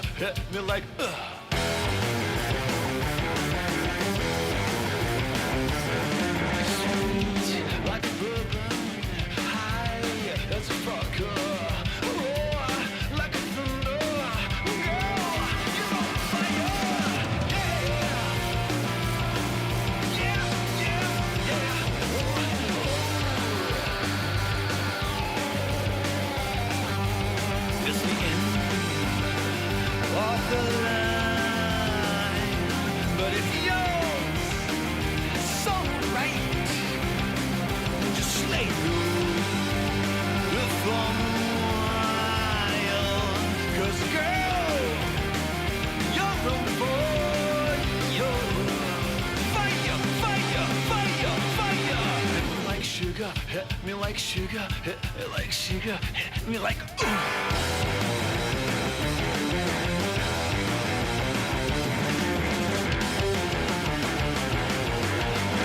sugar hit me like sweet like a bourbon, high as a fucker, roar like a thunder. Girl, you're on fire. Yeah, yeah, yeah, yeah. It's the end of the line, but if you're so right, just slay you for a while. 'Cause girl, you're on board, you're fire, fire, fire, fire. Hit me like sugar, hit me like sugar, hit me like sugar, hit me like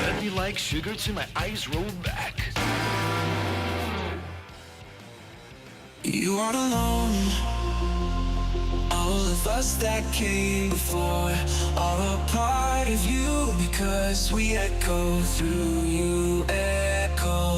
Hit me like sugar till my eyes roll back. You aren't alone. All of us that came before are a part of you, because we echo through you, echo.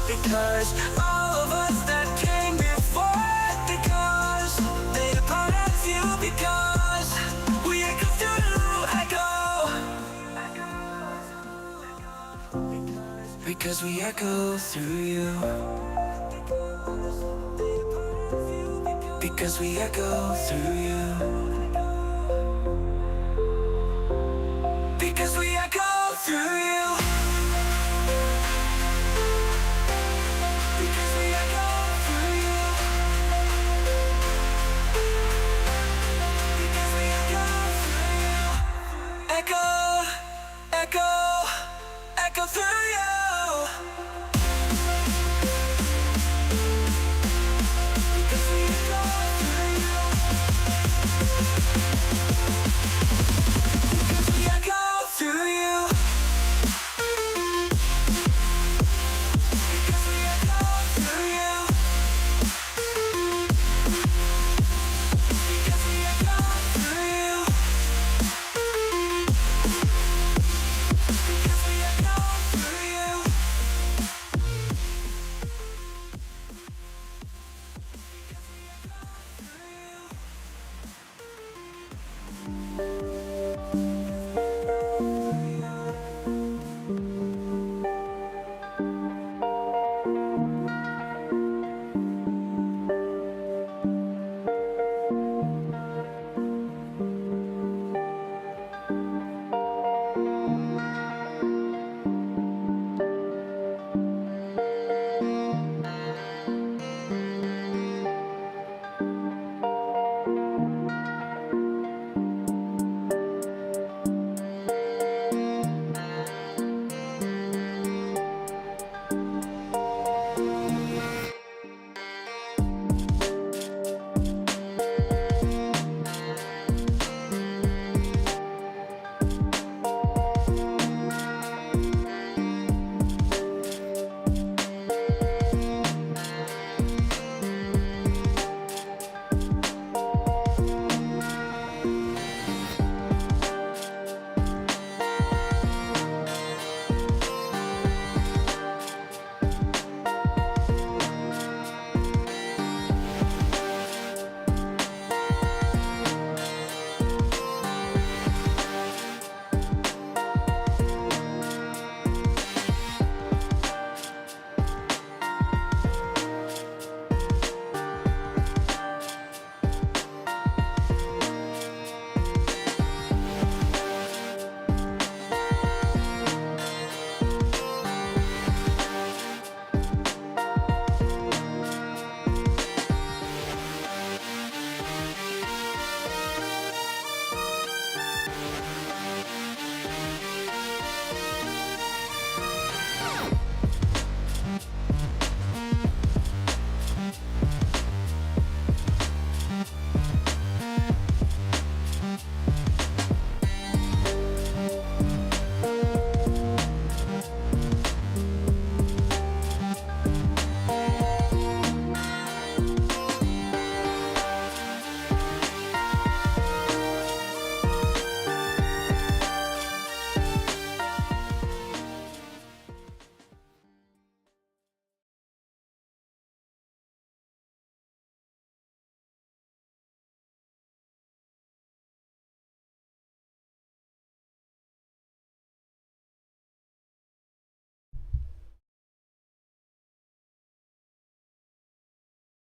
Because all of us that came before, because they are part of you, because we echo through, echo. Because we echo through you. Because we echo through you. Because we echo through you. Echo, echo, echo through you. Because we echo through you. Because we echo through you. Because we echo through you. Because we echo through you. Because we echo through you.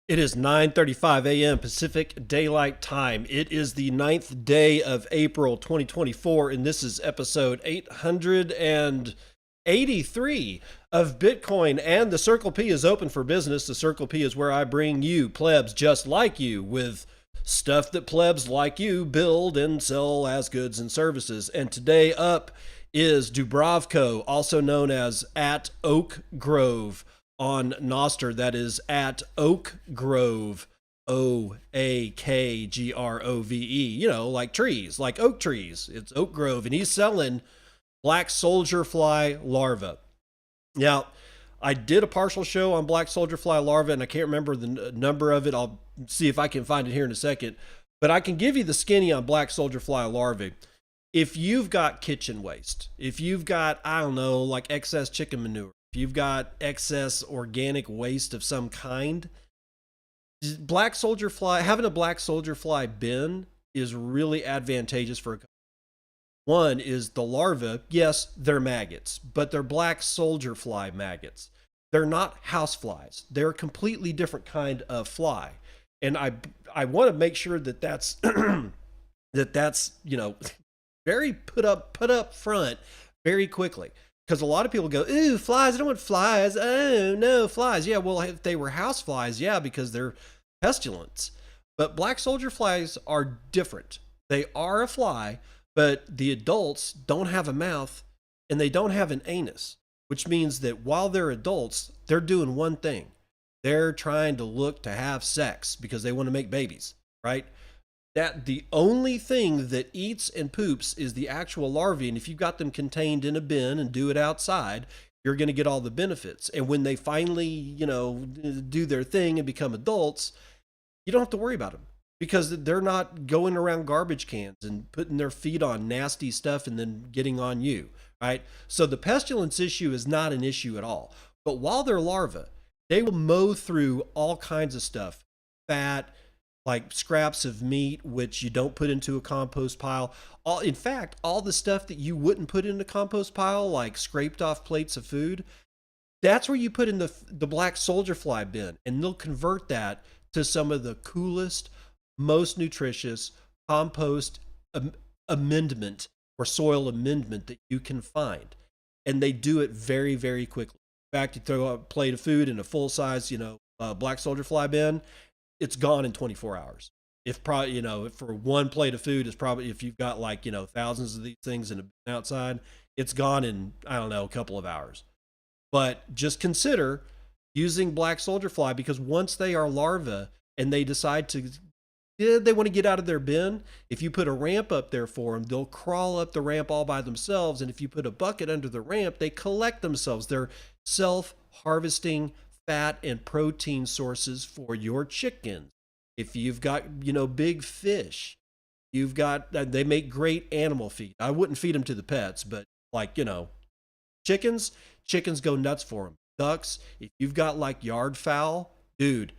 It is 9:35 a.m. Pacific Daylight Time. It is the 9th day of April 2024, and this is episode 883 of Bitcoin. And the Circle P is open for business. The Circle P is where I bring you plebs just like you with stuff that plebs like you build and sell as goods and services. And today up is Dubrovko, also known as at Oak Grove on Nostr. That is at Oak Grove, Oakgrove. You know, like trees, like oak trees. It's Oak Grove, and he's selling black soldier fly larvae. Now, I did a partial show on black soldier fly larvae, and I can't remember the number of it. I'll see if I can find it here in a second. But I can give you the skinny on black soldier fly larvae. If you've got kitchen waste, if you've got, I don't know, like excess chicken manure, if you've got excess organic waste of some kind, black soldier fly, having a black soldier fly bin is really advantageous for a couple. One is the larvae. Yes, they're maggots, but they're black soldier fly maggots. They're not house flies. They're a completely different kind of fly. And I want to make sure that that's that's, you know, very put up front very quickly. Because a lot of people go, ooh, flies, I don't want flies. Oh, no, flies. Yeah, well, if they were house flies, yeah, because they're pestilence. But black soldier flies are different. They are a fly, but the adults don't have a mouth and they don't have an anus, which means that while they're adults, they're doing one thing. They're trying to look to have sex because they want to make babies, right? That the only thing that eats and poops is the actual larvae. And if you've got them contained in a bin and do it outside, you're going to get all the benefits. And when they finally, you know, do their thing and become adults, you don't have to worry about them because they're not going around garbage cans and putting their feet on nasty stuff and then getting on you, right? So the pestilence issue is not an issue at all. But while they're larvae, they will mow through all kinds of stuff, fat, like scraps of meat, which you don't put into a compost pile. In fact, all the stuff that you wouldn't put in a compost pile, like scraped off plates of food, that's where you put in the black soldier fly bin. And they'll convert that to some of the coolest, most nutritious compost amendment or soil amendment that you can find. And they do it very, very quickly. In fact, you throw a plate of food in a full size, you know, black soldier fly bin, it's gone in 24 hours. If probably, you know, if for one plate of food is probably, if you've got like, you know, thousands of these things in a bin outside, it's gone in, I don't know, a couple of hours. But just consider using black soldier fly, because once they are larvae and they decide to, they want to get out of their bin, if you put a ramp up there for them, they'll crawl up the ramp all by themselves. And if you put a bucket under the ramp, they collect themselves. They're self-harvesting fat and protein sources for your chickens. If you've got, you know, big fish, you've got, they make great animal feed. I wouldn't feed them to the pets, but like, you know, chickens go nuts for them. Ducks, if you've got like yard fowl, dude,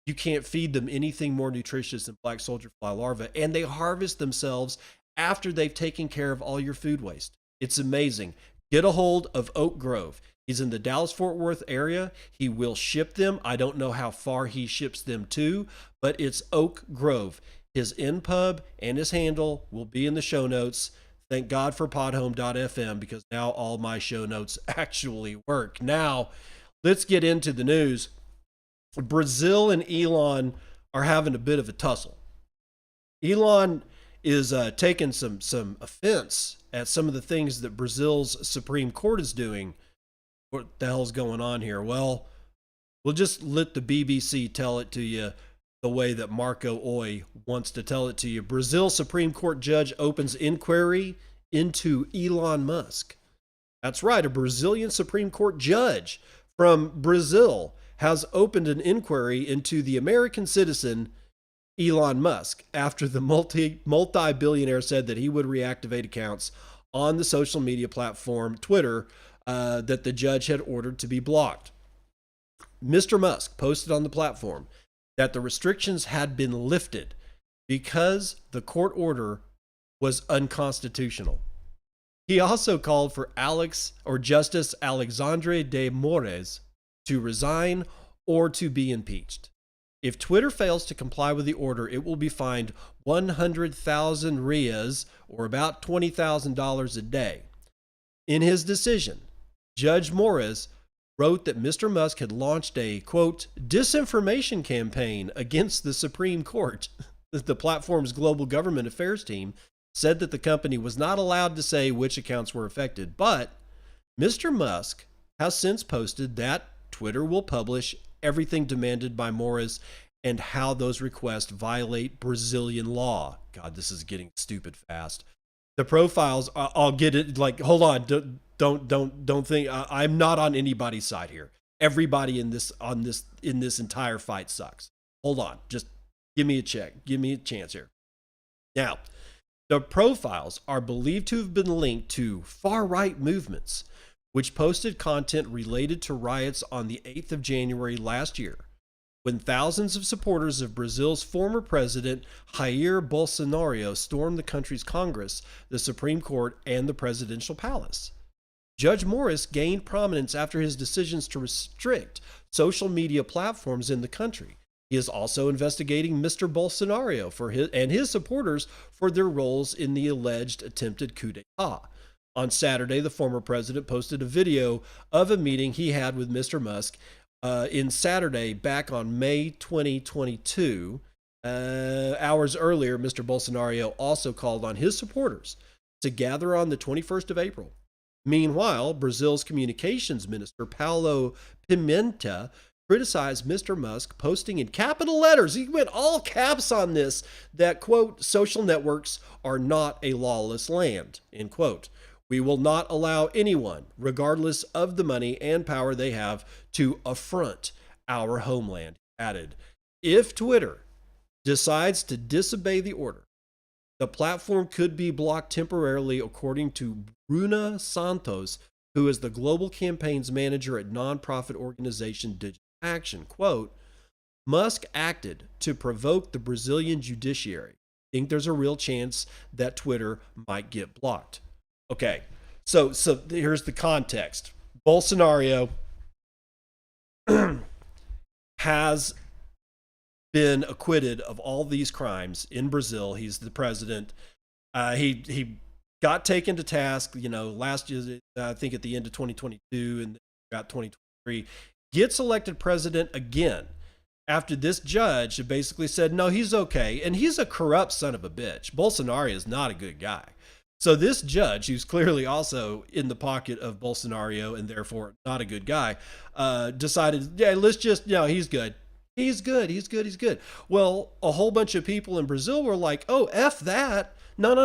you can't feed them anything more nutritious than black soldier fly larvae. And they harvest themselves after they've taken care of all your food waste. It's amazing. Get a hold of Oak Grove. He's in the Dallas-Fort Worth area. He will ship them. I don't know how far he ships them to, but it's Oak Grove. His InPub and his handle will be in the show notes. Thank God for podhome.fm, because now all my show notes actually work. Now, let's get into the news. Brazil and Elon are having a bit of a tussle. Elon is taking some offense at some of the things that Brazil's Supreme Court is doing. What the hell's going on here? Well, we'll just let the BBC tell it to you the way that Marco Oi wants to tell it to you. Brazil Supreme Court judge opens inquiry into Elon Musk. That's right, a Brazilian Supreme Court judge from Brazil has opened an inquiry into the American citizen Elon Musk after the multi-billionaire said that he would reactivate accounts on the social media platform Twitter that the judge had ordered to be blocked. Mr. Musk posted on the platform that the restrictions had been lifted because the court order was unconstitutional. He also called for Justice Alexandre de Moraes to resign or to be impeached. If Twitter fails to comply with the order, it will be fined 100,000 rias, or about $20,000 a day. In his decision, Judge Morris wrote that Mr. Musk had launched a, quote, disinformation campaign against the Supreme Court. The platform's global government affairs team said that the company was not allowed to say which accounts were affected, but Mr. Musk has since posted that Twitter will publish everything demanded by Morris and how those requests violate Brazilian law. God, this is getting stupid fast. The profiles, I'll get it. Like, hold on, don't think I'm not on anybody's side here. Everybody in this entire fight sucks. Hold on, just give me a check, give me a chance here. Now, the profiles are believed to have been linked to far-right movements, which posted content related to riots on the 8th of January last year, when thousands of supporters of Brazil's former president, Jair Bolsonaro, stormed the country's Congress, the Supreme Court, and the presidential palace. Judge Morris gained prominence after his decisions to restrict social media platforms in the country. He is also investigating Mr. Bolsonaro and his supporters for their roles in the alleged attempted coup d'etat. On Saturday, the former president posted a video of a meeting he had with Mr. Musk in Saturday back on May 2022. Hours earlier, Mr. Bolsonaro also called on his supporters to gather on the 21st of April. Meanwhile, Brazil's communications minister, Paulo Pimenta, criticized Mr. Musk, posting in capital letters, he went all caps on this, that, quote, social networks are not a lawless land, end quote. We will not allow anyone, regardless of the money and power they have, to affront our homeland, he added. If Twitter decides to disobey the order, the platform could be blocked temporarily, according to Bruna Santos, who is the global campaigns manager at nonprofit organization Digital Action. Quote, Musk acted to provoke the Brazilian judiciary. I think there's a real chance that Twitter might get blocked. Okay, so here's the context. Bolsonaro has been acquitted of all these crimes in Brazil. He's the president. He got taken to task, last year, I think at the end of 2022, and got 2023. Gets elected president again after this judge basically said, no, he's okay. And he's a corrupt son of a bitch. Bolsonaro is not a good guy. So this judge, who's clearly also in the pocket of Bolsonaro and therefore not a good guy, decided, yeah, let's just, he's good. He's good. Well, a whole bunch of people in Brazil were like, oh, F that. No,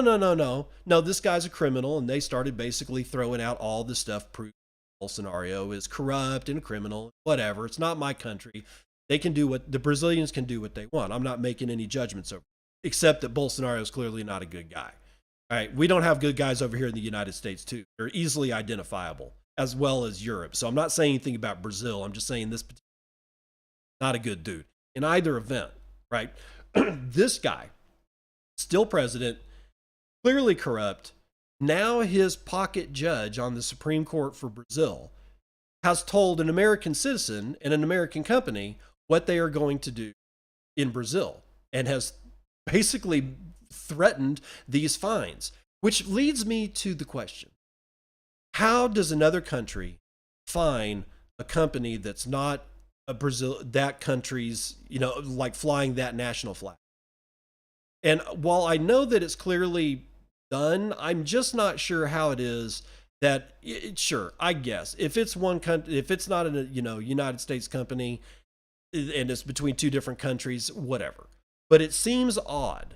this guy's a criminal. And they started basically throwing out all the stuff proving Bolsonaro is corrupt and a criminal, whatever. It's not my country. They can do what the Brazilians can do what they want. I'm not making any judgments over it, except that Bolsonaro is clearly not a good guy. All right, we don't have good guys over here in the United States too. They're easily identifiable, as well as Europe. So I'm not saying anything about Brazil. I'm just saying this not a good dude in either event, right? This guy, still president, clearly corrupt. Now his pocket judge on the Supreme Court for Brazil has told an American citizen and an American company what they are going to do in Brazil, and has basically threatened these fines, which leads me to the question: how does another country fine a company that's not a Brazil, that country's, like flying that national flag? And while I know that it's clearly done, I'm just not sure how it is that sure, I guess if it's one country, if it's not a United States company and it's between two different countries, whatever. But it seems odd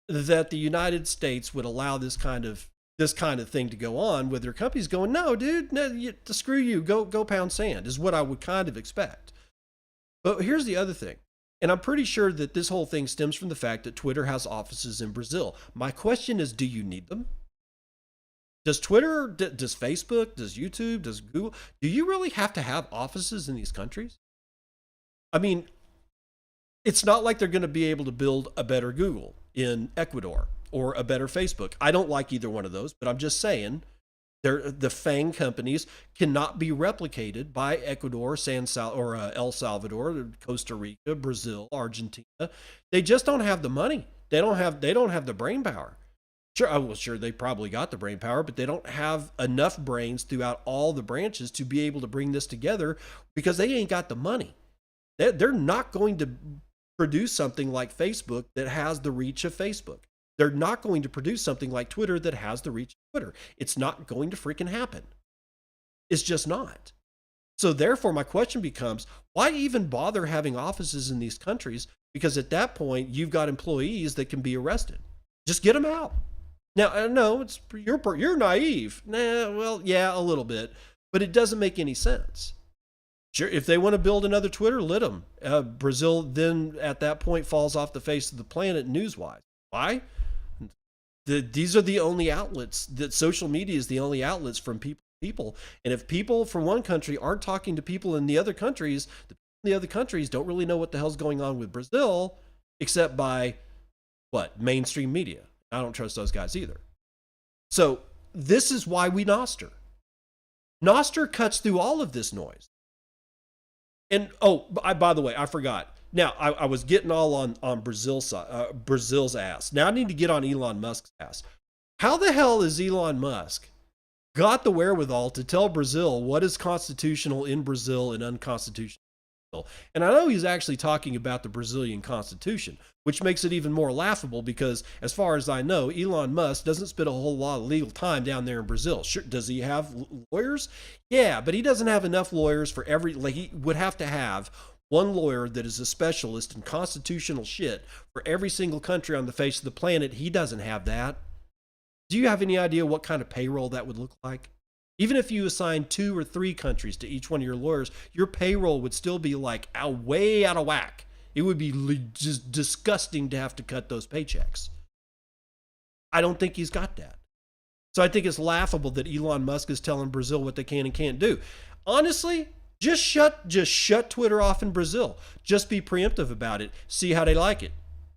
that the United States would allow this kind of thing to go on, with their companies going, no, dude, no, screw you, go pound sand, is what I would kind of expect. But here's the other thing, and I'm pretty sure that this whole thing stems from the fact that Twitter has offices in Brazil. My question is, do you need them? Does Twitter, does Facebook, does YouTube, does Google, do you really have to have offices in these countries? I mean, it's not like they're going to be able to build a better Google in Ecuador or a better Facebook. I don't like either one of those, but I'm just saying, The FANG companies cannot be replicated by Ecuador, El Salvador, Costa Rica, Brazil, Argentina. They just don't have the money. They don't have the brain power. Sure, they probably got the brain power, but they don't have enough brains throughout all the branches to be able to bring this together because they ain't got the money. They're not going to produce something like Facebook that has the reach of Facebook. They're not going to produce something like Twitter that has the reach of Twitter. It's not going to freaking happen. It's just not. So therefore, my question becomes, why even bother having offices in these countries? Because at that point, you've got employees that can be arrested. Just get them out. Now, no, you're naive. Nah, well, yeah, a little bit, but it doesn't make any sense. Sure, if they want to build another Twitter, let them. Brazil then at that point falls off the face of the planet news-wise. Why? These are the only outlets, that social media is the only outlets from people. And if people from one country aren't talking to people in the other countries, the other countries don't really know what the hell's going on with Brazil, except by what? Mainstream media. I don't trust those guys either. So this is why we Noster. Noster cuts through all of this noise. And by the way, I forgot. Now, I was getting all on Brazil's ass. Now I need to get on Elon Musk's ass. How the hell is Elon Musk got the wherewithal to tell Brazil what is constitutional in Brazil and unconstitutional? And I know he's actually talking about the Brazilian Constitution, which makes it even more laughable because, as far as I know, Elon Musk doesn't spend a whole lot of legal time down there in Brazil. Sure, does he have lawyers? Yeah, but he doesn't have enough lawyers for he would have to have one lawyer that is a specialist in constitutional shit for every single country on the face of the planet. He doesn't have that. Do you have any idea what kind of payroll that would look like? Even if you assign 2 or 3 countries to each one of your lawyers, your payroll would still be like way out of whack. It would be just disgusting to have to cut those paychecks. I don't think he's got that. So I think it's laughable that Elon Musk is telling Brazil what they can and can't do. Honestly, just shut Twitter off in Brazil. Just be preemptive about it. See how they like it.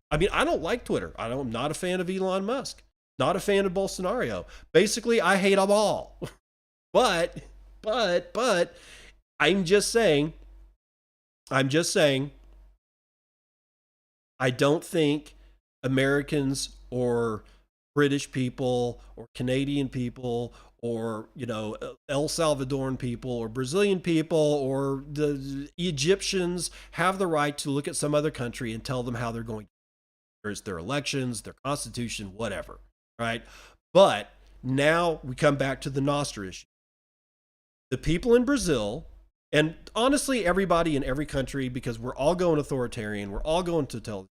I mean, I don't like Twitter. I'm not a fan of Elon Musk. Not a fan of Bolsonaro. Basically, I hate them all. But I'm just saying, I don't think Americans or British people or Canadian people or, El Salvadoran people or Brazilian people or the Egyptians have the right to look at some other country and tell them how they're going. There's their elections, their constitution, whatever, right? But now we come back to the Nostra issue. The people in Brazil, and honestly, everybody in every country, because we're all going authoritarian, we're all going totalitarian.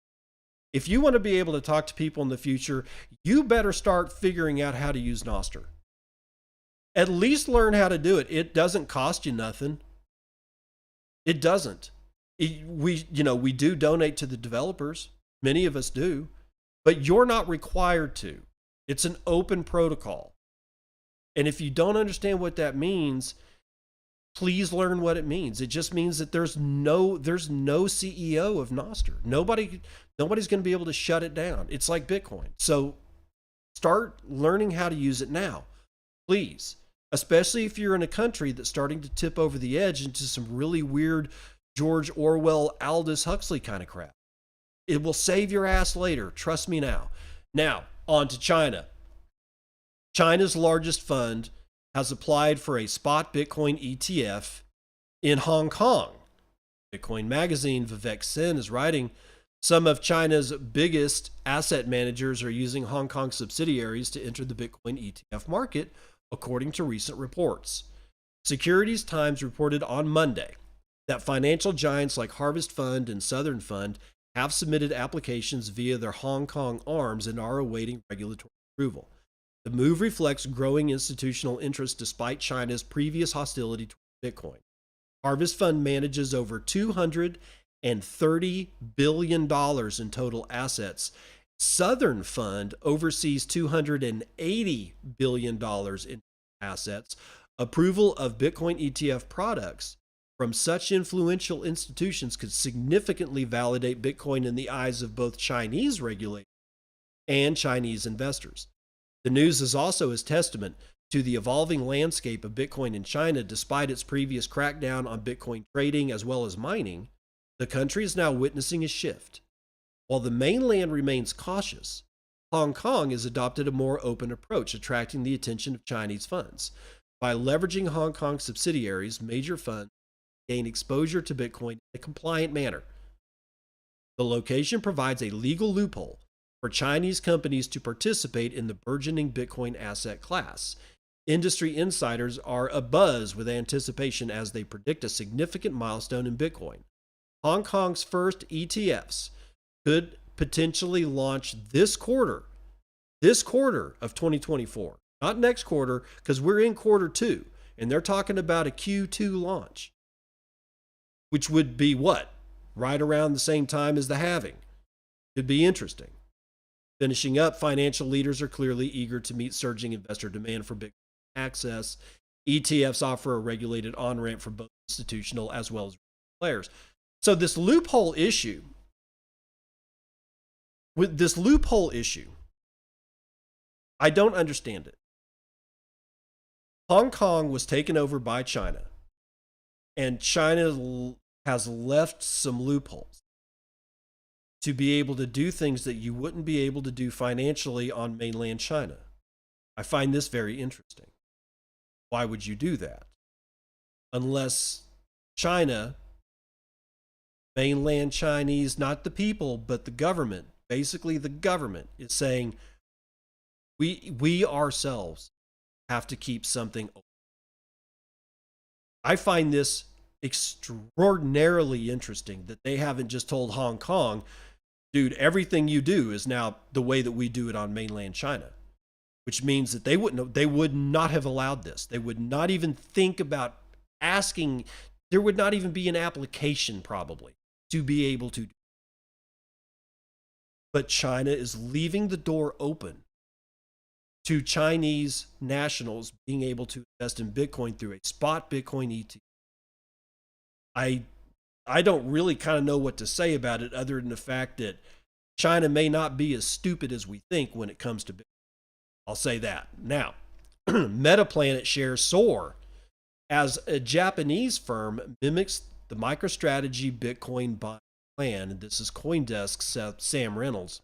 If you want to be able to talk to people in the future, you better start figuring out how to use Nostr. At least learn how to do it. It doesn't cost you nothing. It doesn't. We do donate to the developers. Many of us do, but you're not required to. It's an open protocol. And if you don't understand what that means, please learn what it means. It just means that there's no CEO of Nostr. Nobody's going to be able to shut it down. It's like Bitcoin. So start learning how to use it now, please. Especially if you're in a country that's starting to tip over the edge into some really weird George Orwell, Aldous Huxley kind of crap. It will save your ass later. Trust me now. Now, on to China. China's largest fund has applied for a spot Bitcoin ETF in Hong Kong. Bitcoin magazine Vivek Sen is writing, some of China's biggest asset managers are using Hong Kong subsidiaries to enter the Bitcoin ETF market, according to recent reports. Securities Times reported on Monday that financial giants like Harvest Fund and Southern Fund have submitted applications via their Hong Kong arms and are awaiting regulatory approval. The move reflects growing institutional interest despite China's previous hostility toward Bitcoin. Harvest Fund manages over $230 billion in total assets. Southern Fund oversees $280 billion in assets. Approval of Bitcoin ETF products from such influential institutions could significantly validate Bitcoin in the eyes of both Chinese regulators and Chinese investors. The news is also a testament to the evolving landscape of Bitcoin in China, despite its previous crackdown on Bitcoin trading as well as mining, the country is now witnessing a shift. While the mainland remains cautious, Hong Kong has adopted a more open approach, attracting the attention of Chinese funds. By leveraging Hong Kong subsidiaries, major funds gain exposure to Bitcoin in a compliant manner. The location provides a legal loophole for Chinese companies to participate in the burgeoning Bitcoin asset class. Industry insiders are abuzz with anticipation as they predict a significant milestone in Bitcoin. Hong Kong's first ETFs could potentially launch this quarter of 2024, not next quarter, because we're in quarter 2, and they're talking about a Q2 launch, which would be what? Right around the same time as the halving. Could be interesting. Finishing up, financial leaders are clearly eager to meet surging investor demand for Bitcoin access. ETFs offer a regulated on-ramp for both institutional as well as players. So this loophole issue, I don't understand it. Hong Kong was taken over by China, and China has left some loopholes to be able to do things that you wouldn't be able to do financially on mainland China. I find this very interesting. Why would you do that? Unless China, mainland Chinese, not the people, but the government, basically the government is saying, we ourselves have to keep something open. I find this extraordinarily interesting that they haven't just told Hong Kong, dude, everything you do is now the way that we do it on mainland China, which means that they would not have allowed this. They would not even think about asking. There would not even be an application probably to be able to do. But China is leaving the door open to Chinese nationals being able to invest in Bitcoin through a spot Bitcoin ETF. I don't really kind of know what to say about it other than the fact that China may not be as stupid as we think when it comes to Bitcoin. I'll say that. Now, Metaplanet shares soar as a Japanese firm mimics the MicroStrategy Bitcoin buying plan. And this is CoinDesk's Sam Reynolds.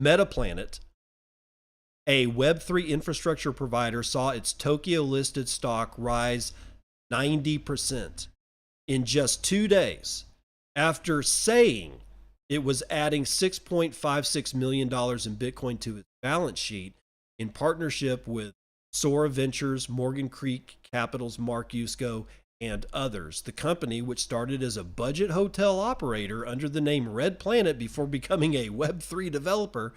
Metaplanet, a Web3 infrastructure provider, saw its Tokyo-listed stock rise 90% in just 2 days after saying it was adding $6.56 million in Bitcoin to its balance sheet in partnership with Sora Ventures, Morgan Creek Capital's Mark Yusko, and others. The company, which started as a budget hotel operator under the name Red Planet before becoming a Web3 developer,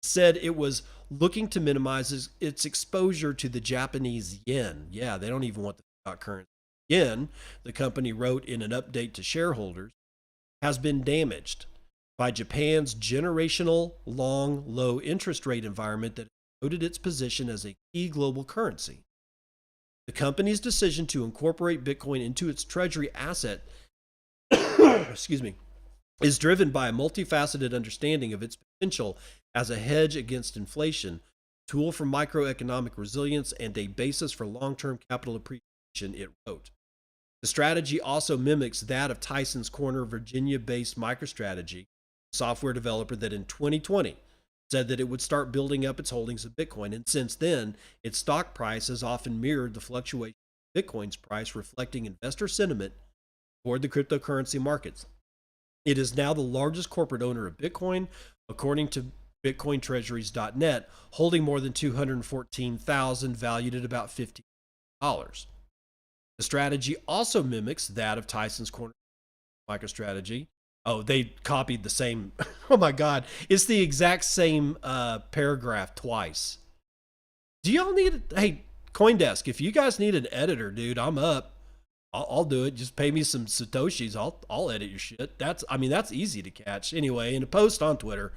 said it was looking to minimize its exposure to the Japanese yen. Yeah, they don't even want the fiat currency. Yen, the company wrote in an update to shareholders, has been damaged by Japan's generational long low interest rate environment that eroded its position as a key global currency. The company's decision to incorporate Bitcoin into its treasury asset is driven by a multifaceted understanding of its potential as a hedge against inflation, tool for microeconomic resilience, and a basis for long-term capital appreciation, it wrote. The strategy also mimics that of Tyson's Corner, Virginia-based MicroStrategy, a software developer that in 2020 said that it would start building up its holdings of Bitcoin. And since then, its stock price has often mirrored the fluctuation of Bitcoin's price, reflecting investor sentiment toward the cryptocurrency markets. It is now the largest corporate owner of Bitcoin, according to BitcoinTreasuries.net, holding more than 214,000, valued at about $50. The strategy also mimics that of Tyson's Corner MicroStrategy. Oh, they copied the same. Oh my God. It's the exact same paragraph twice. Do y'all need, hey, CoinDesk, if you guys need an editor, dude, I'm up. I'll do it. Just pay me some Satoshis. I'll edit your shit. That's easy to catch. Anyway, in a post on Twitter,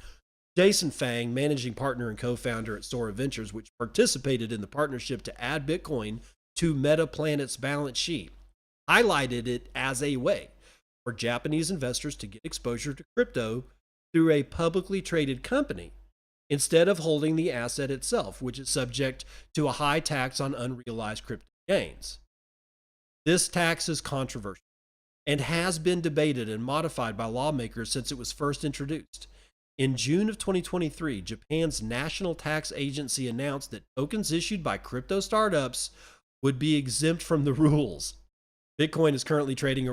Jason Fang, managing partner and co-founder at Sora Ventures, which participated in the partnership to add Bitcoin to Metaplanet's balance sheet, highlighted it as a way for Japanese investors to get exposure to crypto through a publicly traded company instead of holding the asset itself, which is subject to a high tax on unrealized crypto gains. This tax is controversial and has been debated and modified by lawmakers since it was first introduced. In June of 2023, Japan's National Tax Agency announced that tokens issued by crypto startups would be exempt from the rules. Bitcoin is currently trading,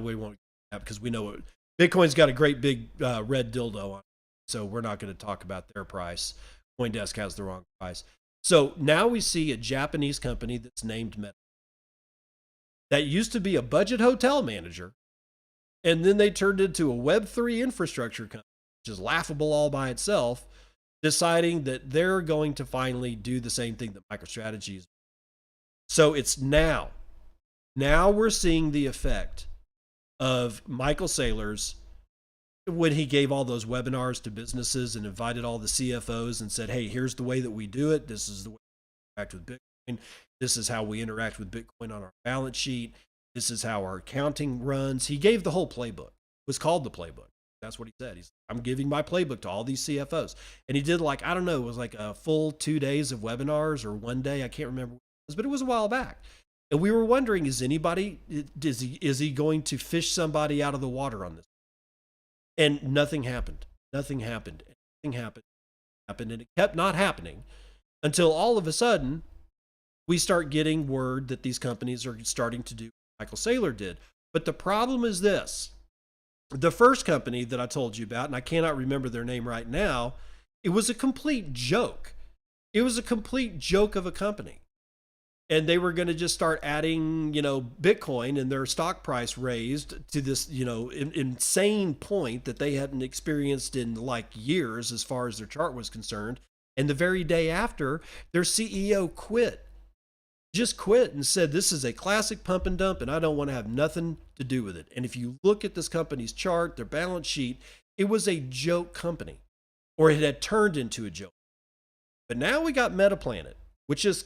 we won't, because we know it. Bitcoin's got a great big red dildo on it, so we're not going to talk about their price. CoinDesk has the wrong price. So now we see a Japanese company that's named Meta that used to be a budget hotel manager, and then they turned into a Web3 infrastructure company, which is laughable all by itself, deciding that they're going to finally do the same thing that MicroStrategy is. So it's now we're seeing the effect of Michael Saylor's, when he gave all those webinars to businesses and invited all the CFOs and said, hey, here's the way that we do it. This is the way we interact with Bitcoin. This is how we interact with Bitcoin on our balance sheet. This is how our accounting runs. He gave the whole playbook. It was called the playbook. That's what he said. I'm giving my playbook to all these CFOs. And he did it was like a full 2 days of webinars, or 1 day. I can't remember what it was, but it was a while back. And we were wondering, is he going to fish somebody out of the water on this? And nothing happened. Nothing happened. And it kept not happening until all of a sudden we start getting word that these companies are starting to do what Michael Saylor did. But the problem is this. The first company that I told you about, and I cannot remember their name right now, it was a complete joke. It was a complete joke of a company. And they were going to just start adding, Bitcoin, and their stock price raised to this, insane point that they hadn't experienced in like years as far as their chart was concerned. And the very day after, their CEO just quit and said, this is a classic pump and dump, and I don't want to have nothing to do with it. And if you look at this company's chart, their balance sheet, it was a joke company, or it had turned into a joke. But now we got MetaPlanet, which is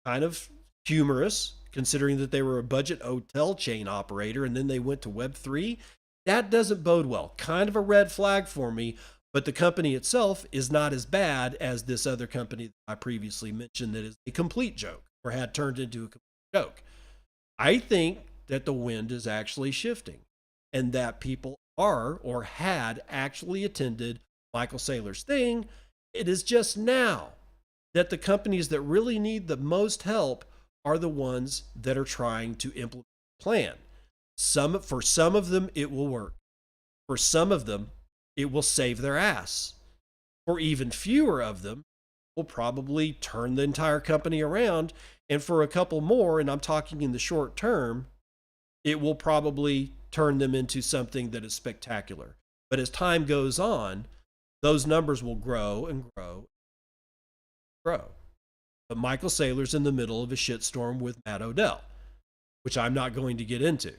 kind of humorous considering that they were a budget hotel chain operator and then they went to Web3. That doesn't bode well. Kind of a red flag for me, but the company itself is not as bad as this other company that I previously mentioned that is a complete joke, or had turned into a complete joke. I think that the wind is actually shifting and that people are, or had actually attended Michael Saylor's thing. It is just now that the companies that really need the most help are the ones that are trying to implement the plan. For some of them, it will work. For some of them, it will save their ass. For even fewer of them, will probably turn the entire company around. And for a couple more, and I'm talking in the short term, it will probably turn them into something that is spectacular. But as time goes on, those numbers will grow and grow and grow. But Michael Saylor's in the middle of a shitstorm with Matt Odell, which I'm not going to get into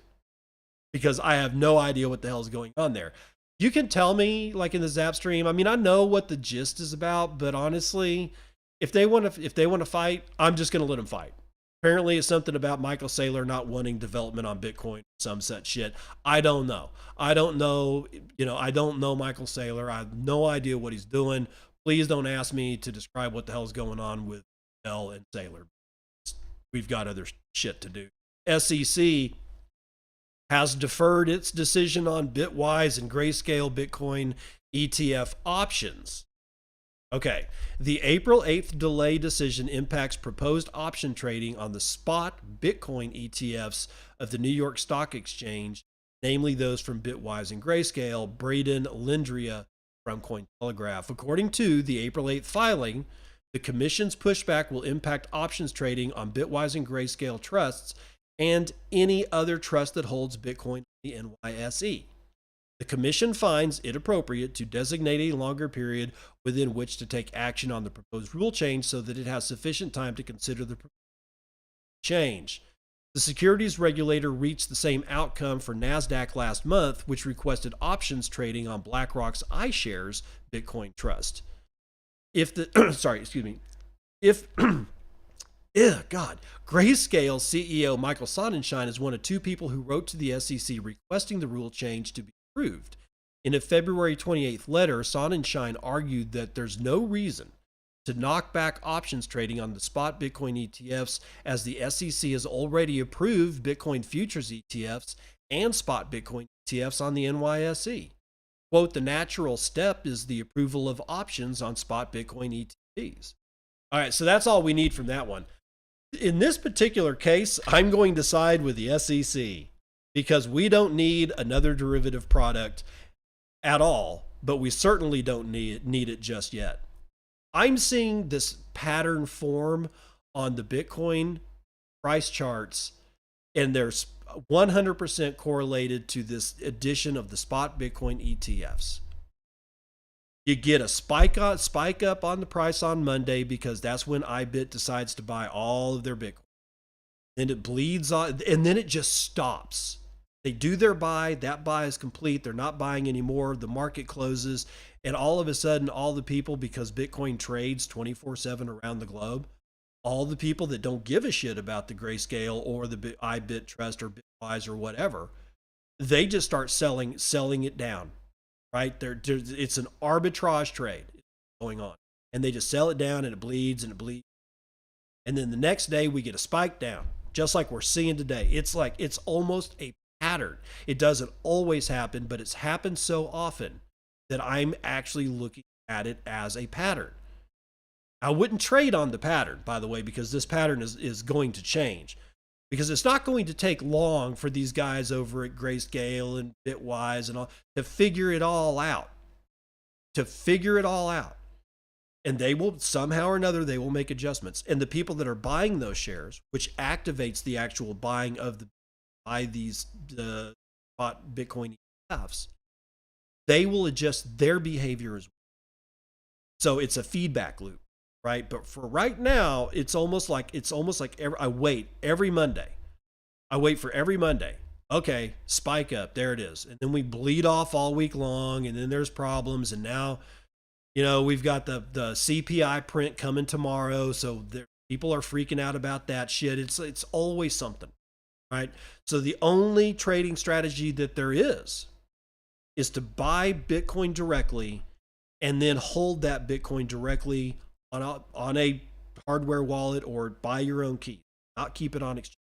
because I have no idea what the hell is going on there. You can tell me, like in the Zap stream. I mean, I know what the gist is about, but honestly, if they want to fight, I'm just going to let them fight. Apparently, it's something about Michael Saylor not wanting development on Bitcoin, some such shit. I don't know. I don't know Michael Saylor. I have no idea what he's doing. Please don't ask me to describe what the hell's going on with Bell and Saylor. We've got other shit to do. SEC has deferred its decision on Bitwise and Grayscale Bitcoin ETF options. Okay, the April 8th delay decision impacts proposed option trading on the spot Bitcoin ETFs of the New York Stock Exchange, namely those from Bitwise and Grayscale. Braden Lindria from Cointelegraph. According to the April 8th filing, the commission's pushback will impact options trading on Bitwise and Grayscale trusts and any other trust that holds Bitcoin on the NYSE. The commission finds it appropriate to designate a longer period within which to take action on the proposed rule change so that it has sufficient time to consider the change. The securities regulator reached the same outcome for NASDAQ last month, which requested options trading on BlackRock's iShares Bitcoin Trust. If Grayscale CEO Michael Sonnenschein is one of two people who wrote to the SEC requesting the rule change to be approved. In a February 28th letter, Sonnenschein argued that there's no reason to knock back options trading on the spot Bitcoin ETFs, as the SEC has already approved Bitcoin futures ETFs and spot Bitcoin ETFs on the NYSE. Quote, the natural step is the approval of options on spot Bitcoin ETFs. All right, so that's all we need from that one. In this particular case, I'm going to side with the SEC because we don't need another derivative product at all, but we certainly don't need it just yet. I'm seeing this pattern form on the Bitcoin price charts, and there's 100% correlated to this addition of the spot Bitcoin ETFs. You get a spike up on the price on Monday because that's when IBIT decides to buy all of their Bitcoin. Then it bleeds on, and then it just stops. They do their buy, that buy is complete, they're not buying anymore, the market closes, and all of a sudden, all the people, because Bitcoin trades 24/7 around the globe, all the people that don't give a shit about the Grayscale or the IBIT Trust or Bitwise or whatever, they just start selling it down, right? It's an arbitrage trade going on, and they just sell it down, and it bleeds and it bleeds. And then the next day we get a spike down, just like we're seeing today. It's like, it's almost a pattern. It doesn't always happen, but it's happened so often that I'm actually looking at it as a pattern. I wouldn't trade on the pattern, by the way, because this pattern is going to change. Because it's not going to take long for these guys over at Grayscale and Bitwise and all to figure it all out. And they will, somehow or another, they will make adjustments. And the people that are buying those shares, which activates the actual buying of these spot Bitcoin ETFs, they will adjust their behavior as well. So it's a feedback loop, right? But for right now, it's almost like I wait every Monday. I wait for every Monday. Okay, spike up, there it is. And then we bleed off all week long, and then there's problems. And now, we've got the CPI print coming tomorrow, so people are freaking out about that shit. It's always something, right? So the only trading strategy that there is to buy Bitcoin directly and then hold that Bitcoin directly on a hardware wallet or buy your own key, not keep it on exchange.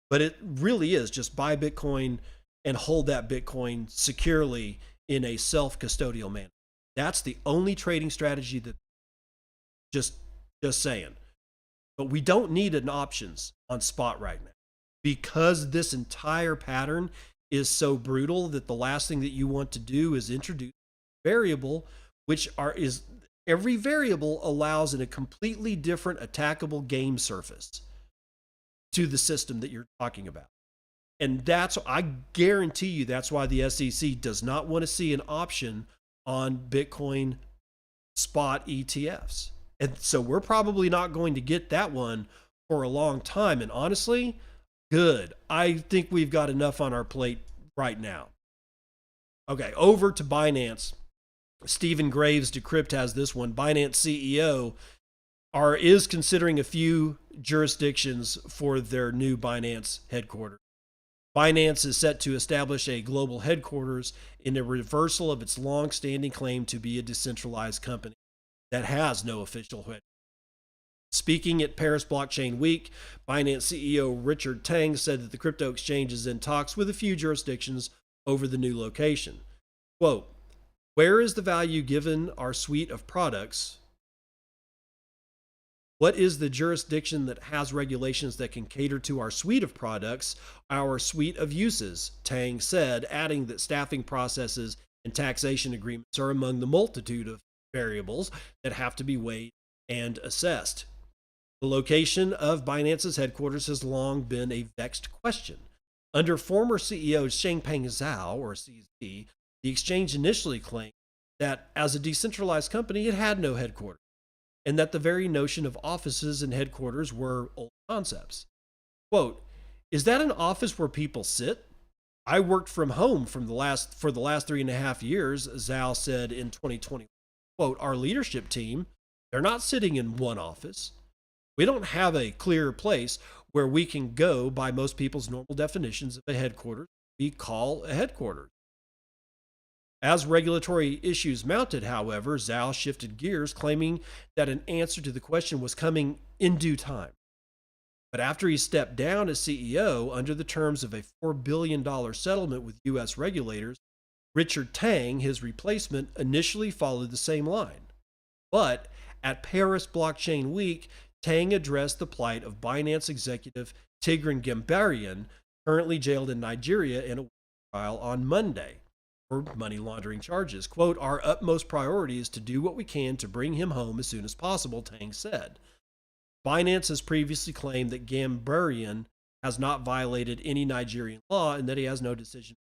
But it really is just buy Bitcoin and hold that Bitcoin securely in a self-custodial manner. That's the only trading strategy that just saying. But we don't need an options on spot right now because this entire pattern is so brutal that the last thing that you want to do is introduce a variable, every variable allows in a completely different attackable game surface to the system that you're talking about. And I guarantee you that's why the SEC does not want to see an option on Bitcoin spot ETFs. And so we're probably not going to get that one for a long time. And honestly, good. I think we've got enough on our plate right now. Okay, over to Binance. Stephen Graves Decrypt has this one. Binance CEO is considering a few jurisdictions for their new Binance headquarters. Binance is set to establish a global headquarters in a reversal of its long-standing claim to be a decentralized company that has no official headquarters. Speaking at Paris Blockchain Week, Binance CEO Richard Tang said that the crypto exchange is in talks with a few jurisdictions over the new location. Quote, where is the value given our suite of products? What is the jurisdiction that has regulations that can cater to our suite of products, our suite of uses? Tang said, adding that staffing processes and taxation agreements are among the multitude of variables that have to be weighed and assessed. The location of Binance's headquarters has long been a vexed question. Under former CEO Changpeng Zhao, or CZ, the exchange initially claimed that as a decentralized company, it had no headquarters, and that the very notion of offices and headquarters were old concepts. Quote, is that an office where people sit? I worked from home for the last 3.5 years, Zhao said in 2020. Quote, our leadership team, they're not sitting in one office. We don't have a clear place where we can go by most people's normal definitions of a headquarters we call a headquarters. As regulatory issues mounted, however, Zhao shifted gears, claiming that an answer to the question was coming in due time. But after he stepped down as CEO under the terms of a $4 billion settlement with U.S. regulators, Richard Tang, his replacement, initially followed the same line. But at Paris Blockchain Week, Tang addressed the plight of Binance executive Tigran Gambaryan, currently jailed in Nigeria in a trial on Monday for money laundering charges. Quote, "Our utmost priority is to do what we can to bring him home as soon as possible," Tang said. Binance has previously claimed that Gambaryan has not violated any Nigerian law and that he has no decision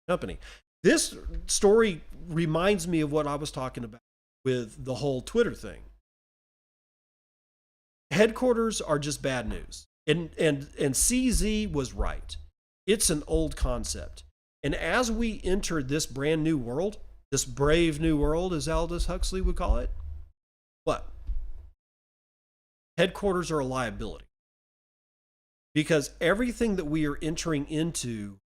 company. This story reminds me of what I was talking about with the whole Twitter thing. Headquarters are just bad news. And CZ was right. It's an old concept. And as we enter this brand new world, this brave new world, as Aldous Huxley would call it, what? Headquarters are a liability. Because everything that we are entering into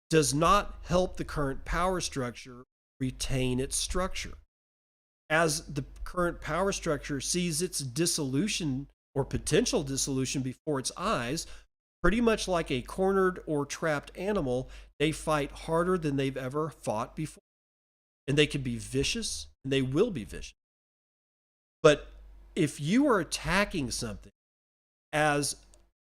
does not help the current power structure retain its structure. As the current power structure sees its dissolution or potential dissolution before its eyes, pretty much like a cornered or trapped animal, they fight harder than they've ever fought before. And they can be vicious, and they will be vicious. But if you are attacking something as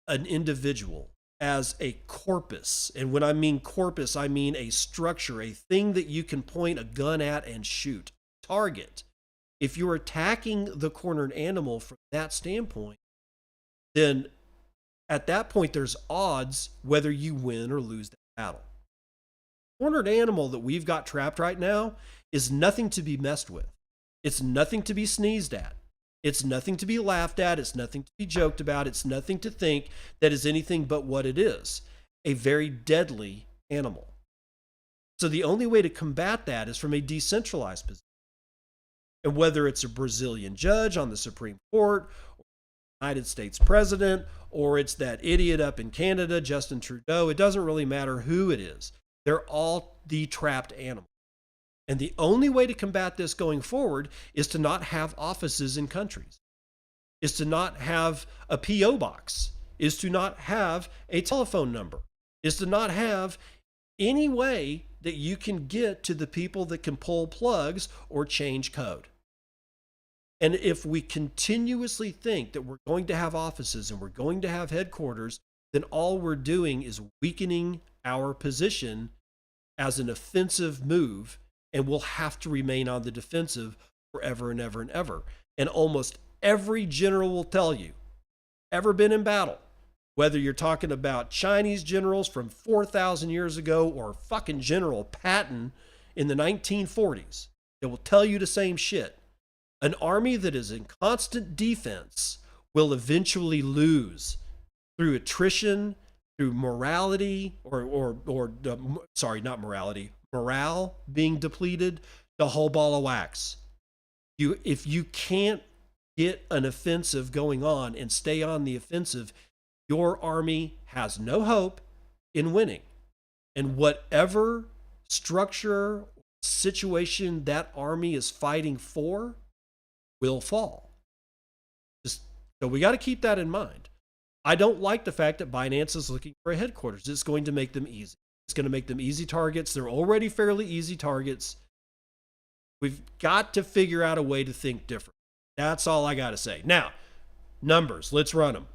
an individual, as a corpus, and when I mean corpus, I mean a structure, a thing that you can point a gun at and shoot, target. If you're attacking the cornered animal from that standpoint, then at that point, there's odds whether you win or lose that battle. The cornered animal that we've got trapped right now is nothing to be messed with. It's nothing to be sneezed at. It's nothing to be laughed at. It's nothing to be joked about. It's nothing to think that is anything but what it is, a very deadly animal. So the only way to combat that is from a decentralized position. And whether it's a Brazilian judge on the Supreme Court, or the United States president, or it's that idiot up in Canada, Justin Trudeau, it doesn't really matter who it is. They're all the trapped animals. And the only way to combat this going forward is to not have offices in countries, is to not have a P.O. box, is to not have a telephone number, is to not have any way that you can get to the people that can pull plugs or change code. And if we continuously think that we're going to have offices and we're going to have headquarters, then all we're doing is weakening our position as an offensive move, and we'll have to remain on the defensive forever and ever and ever. And almost every general will tell you, ever been in battle, whether you're talking about Chinese generals from 4,000 years ago or fucking General Patton in the 1940s, they will tell you the same shit. An army that is in constant defense will eventually lose through attrition, through morality, not morality, morale being depleted, the whole ball of wax. If you can't get an offensive going on and stay on the offensive, your army has no hope in winning. And whatever structure, situation that army is fighting for will fall. So we got to keep that in mind. I don't like the fact that Binance is looking for a headquarters. It's going to make them easy. It's going to make them easy targets. They're already fairly easy targets. We've got to figure out a way to think different. That's all I got to say. Now, numbers. Let's run them.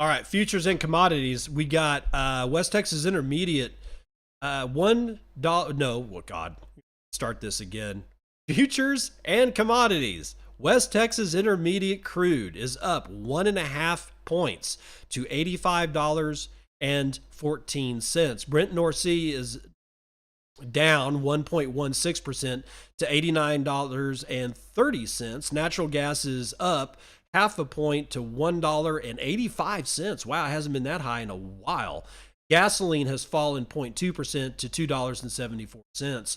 All right, futures and commodities. We got West Texas Intermediate, $1. No, oh God, start this again. Futures and commodities. West Texas Intermediate crude is up 1.5 points to $85.14. Brent North Sea is down 1.16% to $89.30. Natural gas is up 0.5 point to $1.85. Wow, it hasn't been that high in a while. Gasoline has fallen 0.2% to $2.74.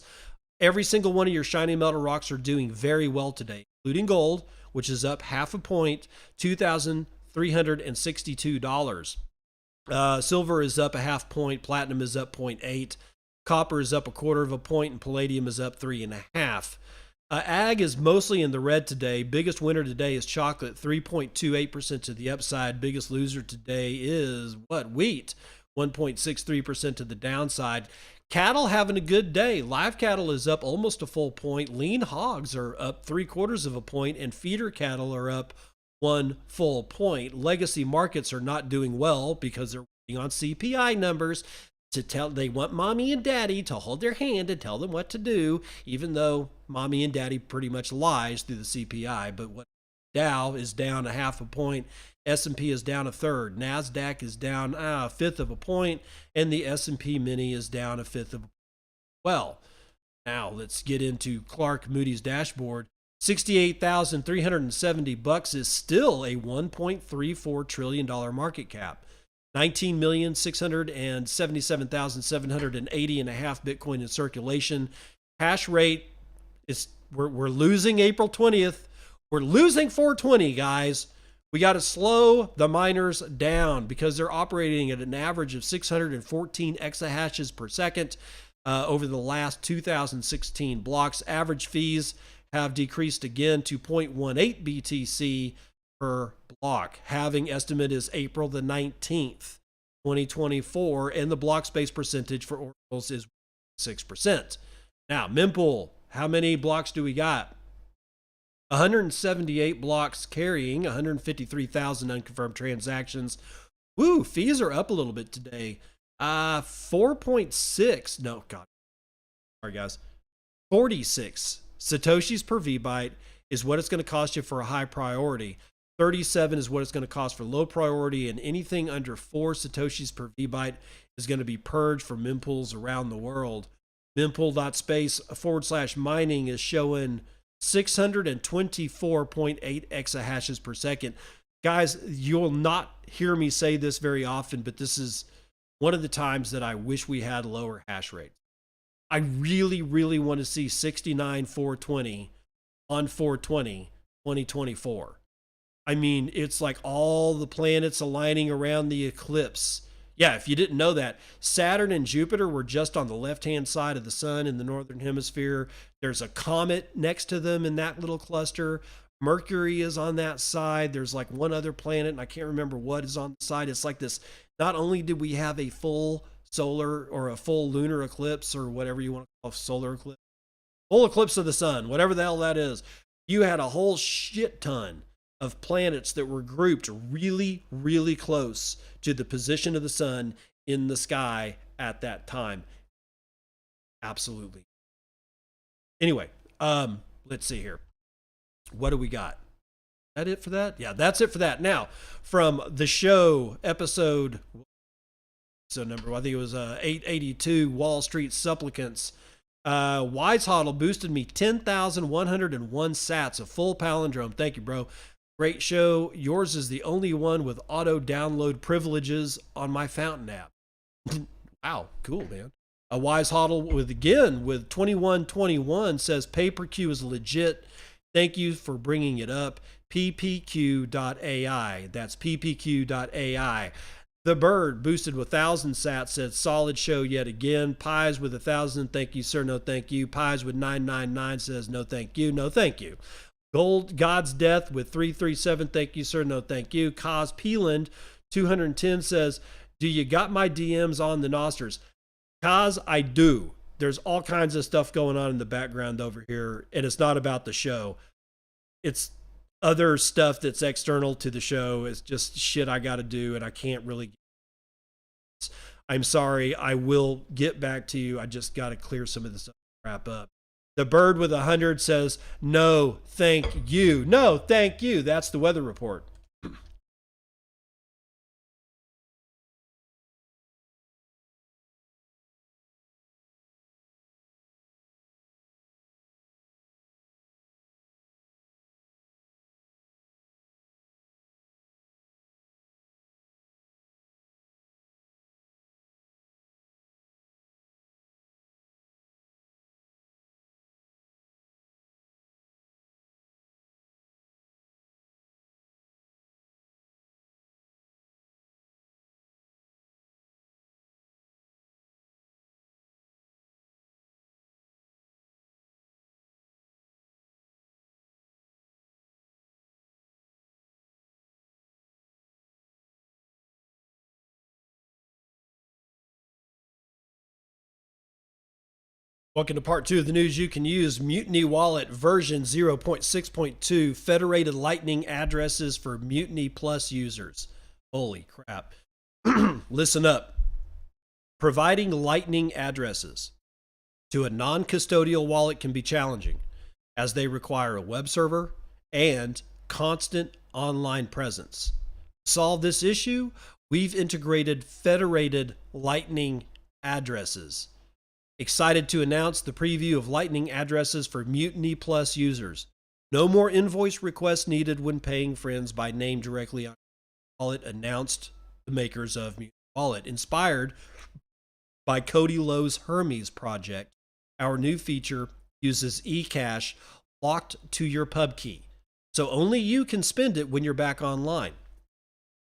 Every single one of your shiny metal rocks are doing very well today, including gold, which is up 0.5 point, $2,362. Silver is up 0.5 point, platinum is up 0.8, copper is up 0.25 point, and palladium is up 3.5. Ag is mostly in the red today. Biggest winner today is chocolate, 3.28% to the upside. Biggest loser today is wheat, 1.63% to the downside. Cattle having a good day. Live cattle is up almost a full point. Lean hogs are up 0.75 point, and feeder cattle are up 1 full point. Legacy markets are not doing well because they're waiting on CPI numbers to tell. They want mommy and daddy to hold their hand and tell them what to do, even though mommy and daddy pretty much lies through the CPI. But what Dow is down 0.5 point. S&P is down 1/3. NASDAQ is down 1/5 point, and the S&P Mini is down 1/5. Well, now let's get into Clark Moody's dashboard. $68,370 is still a $1.34 trillion market cap. 19,677,780.5 Bitcoin in circulation. Hash rate is we're losing April 20th. We're losing 420, guys. We got to slow the miners down because they're operating at an average of 614 exahashes per second over the last 2016 blocks. Average fees have decreased again to 0.18 BTC per block. Halving estimate is April the 19th, 2024, and the block space percentage for oracles is 6%. Now, mempool, how many blocks do we got? 178 blocks carrying 153,000 unconfirmed transactions. Woo, fees are up a little bit today. 4.6, no, God. Sorry, guys. 46 Satoshis per VByte is what it's going to cost you for a high priority. 37 is what it's going to cost for low priority, and anything under 4 Satoshis per VByte is going to be purged from mempools around the world. Mempool.space/mining is showing 624.8 exahashes per second. Guys, you'll not hear me say this very often, but this is one of the times that I wish we had lower hash rates. I really, really want to see 69,420 on 420, 2024. I mean, it's like all the planets aligning around the eclipse. Yeah, if you didn't know that, Saturn and Jupiter were just on the left-hand side of the sun in the northern hemisphere. There's a comet next to them in that little cluster. Mercury is on that side. There's like one other planet, and I can't remember what is on the side. It's like this. Not only did we have a full solar or a full lunar eclipse or whatever you want to call a solar eclipse, full eclipse of the sun, whatever the hell that is, you had a whole shit ton of planets that were grouped really, really close to the position of the sun in the sky at that time. Absolutely. Anyway, let's see here. What do we got? Is that it for that? Yeah, that's it for that. Now, from the show episode, so number, I think it was 882, Wall Street Supplicants. Wise Hodl boosted me 10,101 sats, a full palindrome. Thank you, bro. Great show. Yours is the only one with auto download privileges on my Fountain app. Wow, cool, man. A Wise Hodl with 2121 says pay-per-queue is legit. Thank you for bringing it up. ppq.ai. That's ppq.ai. The Bird boosted with 1,000 sats said solid show yet again. Pies with 1,000. Thank you, sir. No, thank you. Pies with 999 says no, thank you. No, thank you. Gold God's Death with 337. Thank you, sir. No, thank you. Cos Peeland 210 says, do you got my DMs on the Nosters? Cos, I do. There's all kinds of stuff going on in the background over here, and it's not about the show. It's other stuff that's external to the show. It's just shit I got to do, and I can't really. I'm sorry. I will get back to you. I just got to clear some of this crap up. The bird with 100 says, no, thank you. No, thank you. That's the weather report. Welcome to part 2 of the news you can use. Mutiny Wallet version 0.6.2 federated lightning addresses for Mutiny Plus users. Holy crap. Listen up. Providing lightning addresses to a non-custodial wallet can be challenging, as they require a web server and constant online presence. To solve this issue, we've integrated federated lightning addresses. Excited to announce the preview of lightning addresses for Mutiny Plus users. No more invoice requests needed when paying friends by name directly on wallet, announced the makers of Mutiny Wallet. Inspired by Cody Lowe's Hermes project, our new feature uses eCash locked to your pub key, so only you can spend it when you're back online.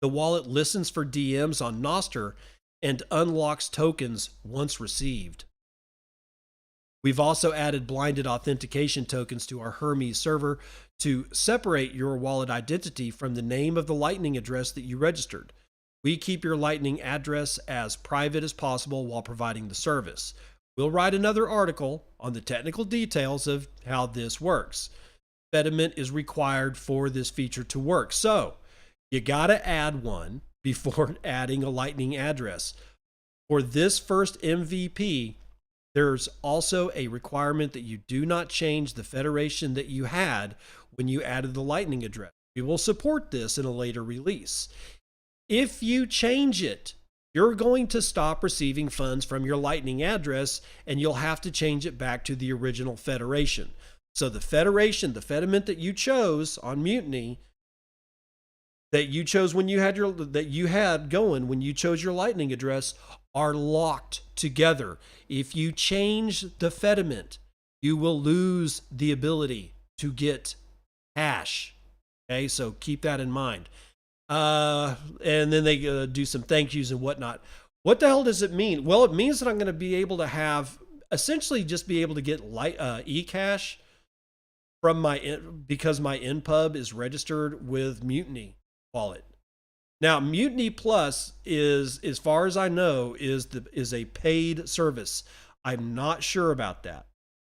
The wallet listens for DMs on Nostr and unlocks tokens once received. We've also added blinded authentication tokens to our Hermes server to separate your wallet identity from the name of the Lightning address that you registered. We keep your Lightning address as private as possible while providing the service. We'll write another article on the technical details of how this works. Fediment is required for this feature to work, so you gotta add one before adding a Lightning address. For this first MVP, there's also a requirement that you do not change the federation that you had when you added the Lightning address. We will support this in a later release. If you change it, you're going to stop receiving funds from your Lightning address, and you'll have to change it back to the original federation. So the federation, the fediment that you chose on Mutiny, that you chose when you had when you chose your Lightning address, are locked together. If you change the fediment, you will lose the ability to get hash. Okay, so keep that in mind. And then they do some thank yous and whatnot. What the hell does it mean? Well, it means that I'm going to be able to have, essentially just be able to get eCash from because my NPub is registered with Mutiny Wallet. Now, Mutiny Plus is, as far as I know, is a paid service. I'm not sure about that.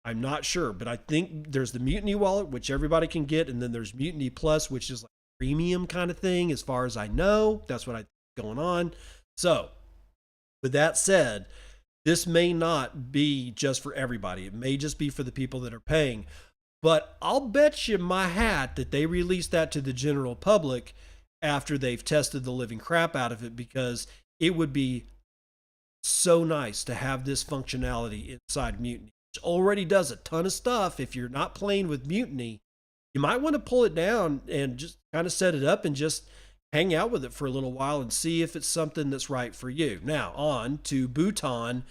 I'm not sure, but I think there's the Mutiny Wallet, which everybody can get, and then there's Mutiny Plus, which is like a premium kind of thing, as far as I know. That's what I think is going on. So, with that said, this may not be just for everybody. It may just be for the people that are paying. But I'll bet you my hat that they release that to the general public after they've tested the living crap out of it, because it would be so nice to have this functionality inside Mutiny, which already does a ton of stuff. If you're not playing with Mutiny, you might want to pull it down and just kind of set it up and just hang out with it for a little while and see if it's something that's right for you. Now, on to Bhutan.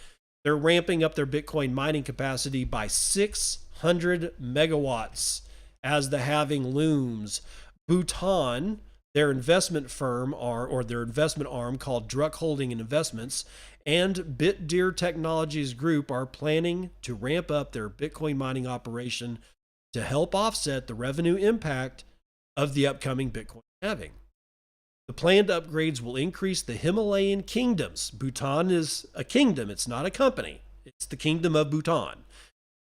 They're ramping up their Bitcoin mining capacity by 600 megawatts as the halving looms. Bhutan, their investment firm or their investment arm called Druck Holding and Investments, and BitDeer Technologies Group are planning to ramp up their Bitcoin mining operation to help offset the revenue impact of the upcoming Bitcoin halving. The planned upgrades will increase the Himalayan kingdoms. Bhutan is a kingdom, it's not a company. It's the kingdom of Bhutan.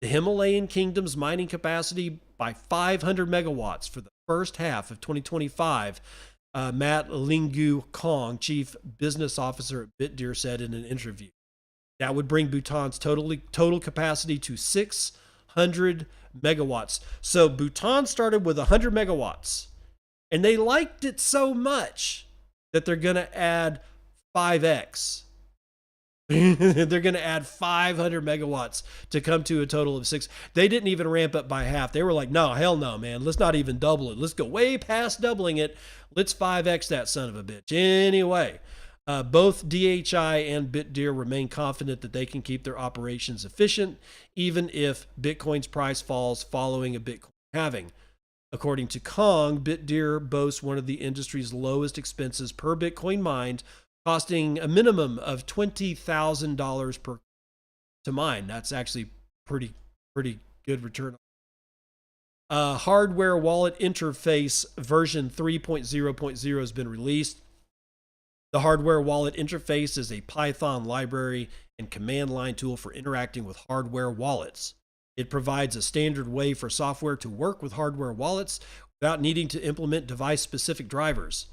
The Himalayan kingdom's mining capacity by 500 megawatts for the first half of 2025, Matt Lingu Kong, chief business officer at BitDeer, said in an interview. That would bring Bhutan's total capacity to 600 100 megawatts. So Bhutan started with 100 megawatts, and they liked it so much that they're going to add 5x. They're going to add 500 megawatts to come to a total of 6. They didn't even ramp up by half. They were like, no, hell no, man. Let's not even double it. Let's go way past doubling it. Let's 5x that son of a bitch. Anyway, both DHI and BitDeer remain confident that they can keep their operations efficient, even if Bitcoin's price falls following a Bitcoin halving. According to Kong, BitDeer boasts one of the industry's lowest expenses per Bitcoin mined, costing a minimum of $20,000 per to mine. That's actually pretty good return. Hardware wallet interface version 3.0.0 has been released. The hardware wallet interface is a Python library and command line tool for interacting with hardware wallets. It provides a standard way for software to work with hardware wallets without needing to implement device-specific drivers.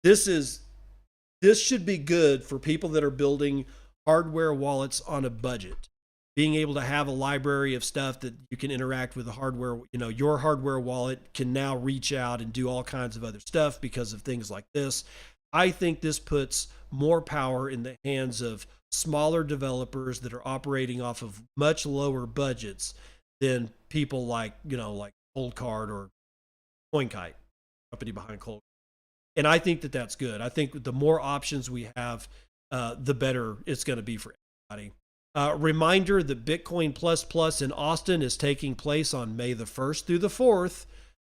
This should be good for people that are building hardware wallets on a budget. Being able to have a library of stuff that you can interact with the hardware, your hardware wallet can now reach out and do all kinds of other stuff because of things like this. I think this puts more power in the hands of smaller developers that are operating off of much lower budgets than people like Cold Card or CoinKite, company behind Cold. And I think that that's good. I think the more options we have, the better it's going to be for everybody. Reminder that Bitcoin Plus in Austin is taking place on May the 1st through the 4th.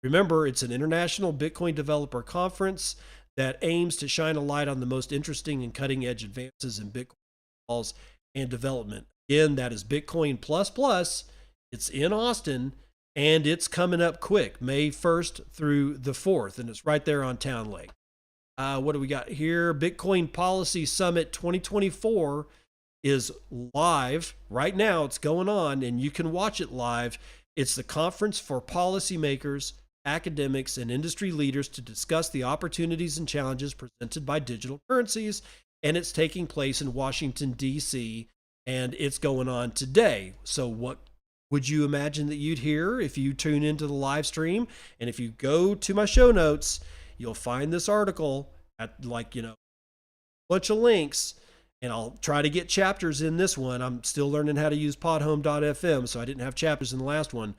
Remember, it's an international Bitcoin developer conference that aims to shine a light on the most interesting and cutting edge advances in Bitcoin laws and development. Again, that is Bitcoin Plus. It's in Austin, and it's coming up quick, May 1st through the 4th, and it's right there on Town Lake. What do we got here? Bitcoin Policy Summit 2024 is live right now. It's going on, and you can watch it live. It's the conference for policymakers, academics, and industry leaders to discuss the opportunities and challenges presented by digital currencies, and it's taking place in Washington, D.C., and it's going on today. So what would you imagine that you'd hear if you tune into the live stream? And if you go to my show notes, you'll find this article at a bunch of links, and I'll try to get chapters in this one. I'm still learning how to use podhome.fm, so I didn't have chapters in the last one.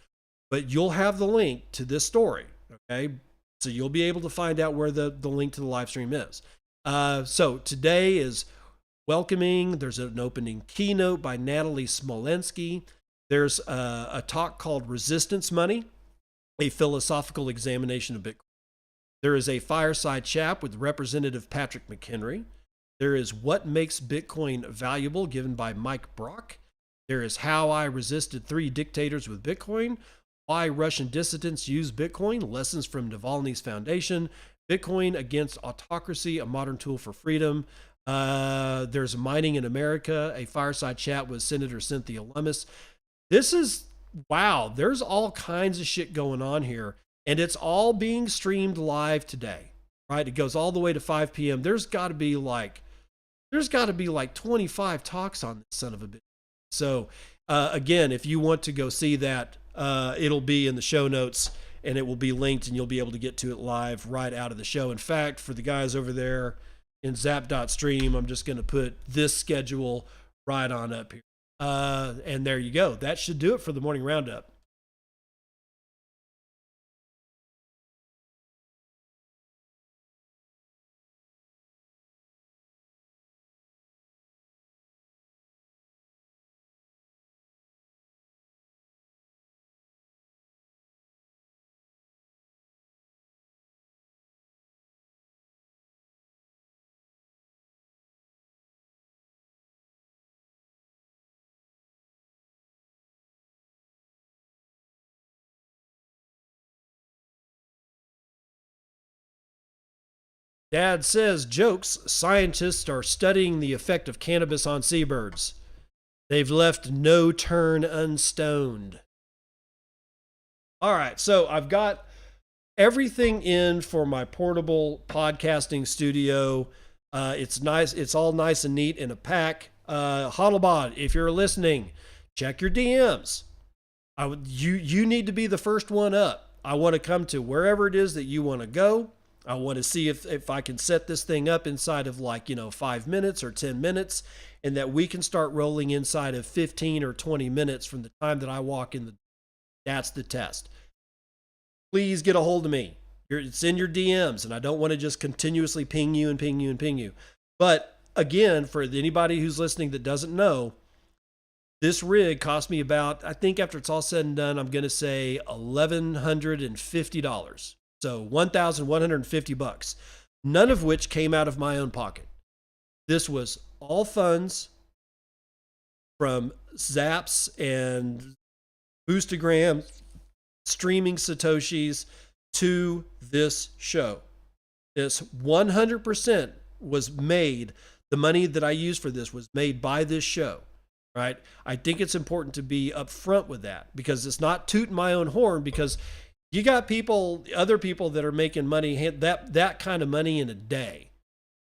But you'll have the link to this story, okay? So you'll be able to find out where the link to the live stream is. So today is welcoming. There's an opening keynote by Natalie Smolensky. There's a talk called Resistance Money, a philosophical examination of Bitcoin. There is a fireside chat with Representative Patrick McHenry. There is What Makes Bitcoin Valuable, given by Mike Brock. There is How I Resisted 3 Dictators with Bitcoin. Why Russian Dissidents Use Bitcoin, Lessons from Navalny's Foundation, Bitcoin Against Autocracy, a Modern Tool for Freedom. There's Mining in America, a fireside chat with Senator Cynthia Lummis. This is, wow, there's all kinds of shit going on here, and it's all being streamed live today, right? It goes all the way to 5 p.m. There's got to be like 25 talks on this son of a bitch. So again, if you want to go see that, it'll be in the show notes, and it will be linked, and you'll be able to get to it live right out of the show. In fact, for the guys over there in zap.stream, I'm just going to put this schedule right on up here. And there you go. That should do it for the morning roundup. Dad says, jokes, scientists are studying the effect of cannabis on seabirds. They've left no turn unstoned. All right, so I've got everything in for my portable podcasting studio. It's nice. It's all nice and neat in a pack. Hodlebod, if you're listening, check your DMs. You need to be the first one up. I want to come to wherever it is that you want to go. I want to see if I can set this thing up inside of 5 minutes or 10 minutes, and that we can start rolling inside of 15 or 20 minutes from the time that I walk in. That's the test. Please get a hold of me. It's in your DMs, and I don't want to just continuously ping you and ping you and ping you. But again, for anybody who's listening that doesn't know, this rig cost me about, I think after it's all said and done, I'm going to say $1,150. So $1,150, none of which came out of my own pocket. This was all funds from Zaps and Boostagram, streaming Satoshis to this show. This 100% was made, the money that I used for this was made by this show, right? I think it's important to be upfront with that, because it's not tooting my own horn, because you got other people that are making money, that kind of money in a day,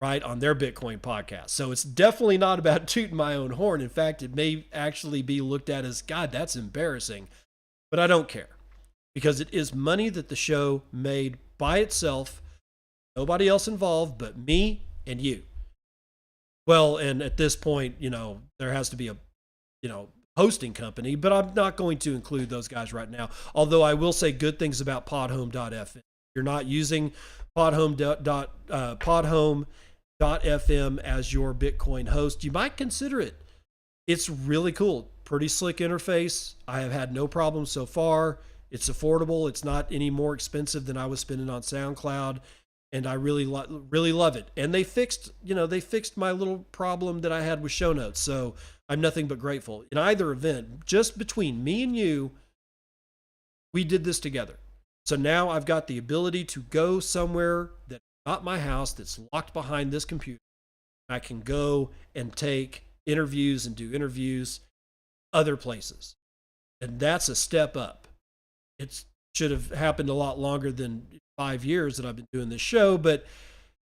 right, on their Bitcoin podcast. So it's definitely not about tooting my own horn. In fact, it may actually be looked at as, God, that's embarrassing. But I don't care, because it is money that the show made by itself, nobody else involved but me and you. Well, and at this point, there has to be a, hosting company, but I'm not going to include those guys right now. Although I will say good things about podhome.fm. If you're not using podhome.fm as your Bitcoin host, you might consider it. It's really cool. Pretty slick interface. I have had no problems so far. It's affordable. It's not any more expensive than I was spending on SoundCloud. And I really love it. And they fixed my little problem that I had with show notes. So I'm nothing but grateful. In either event, just between me and you, we did this together. So now I've got the ability to go somewhere that's not my house, that's locked behind this computer. I can go and take interviews and do interviews other places. And that's a step up. It should have happened a lot longer than 5 years that I've been doing this show, but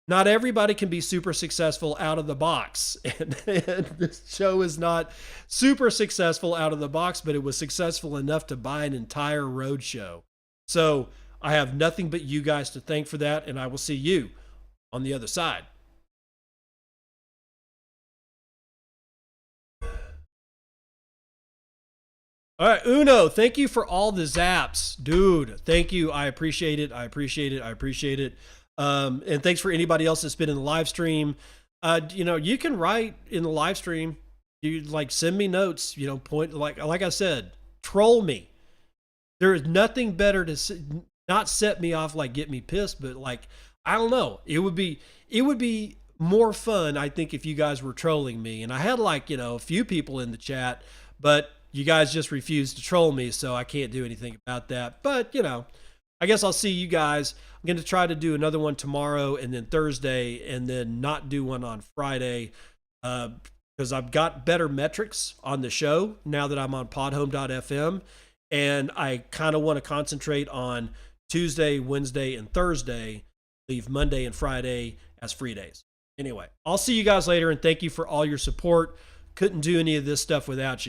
not everybody can be super successful out of the box. And this show is not super successful out of the box, but it was successful enough to buy an entire road show. So I have nothing but you guys to thank for that, and I will see you on the other side. All right, Uno, thank you for all the zaps. Dude, thank you. I appreciate it. And thanks for anybody else that's been in the live stream. You can write in the live stream. You send me notes, point, like I said, troll me. There is nothing better to not set me off, get me pissed, but I don't know. It would be more fun, I think, if you guys were trolling me. And I had a few people in the chat, but you guys just refused to troll me, so I can't do anything about that. But, I guess I'll see you guys. I'm going to try to do another one tomorrow and then Thursday, and then not do one on Friday, because I've got better metrics on the show now that I'm on podhome.fm, and I kind of want to concentrate on Tuesday, Wednesday, and Thursday, leave Monday and Friday as free days. Anyway, I'll see you guys later, and thank you for all your support. Couldn't do any of this stuff without you.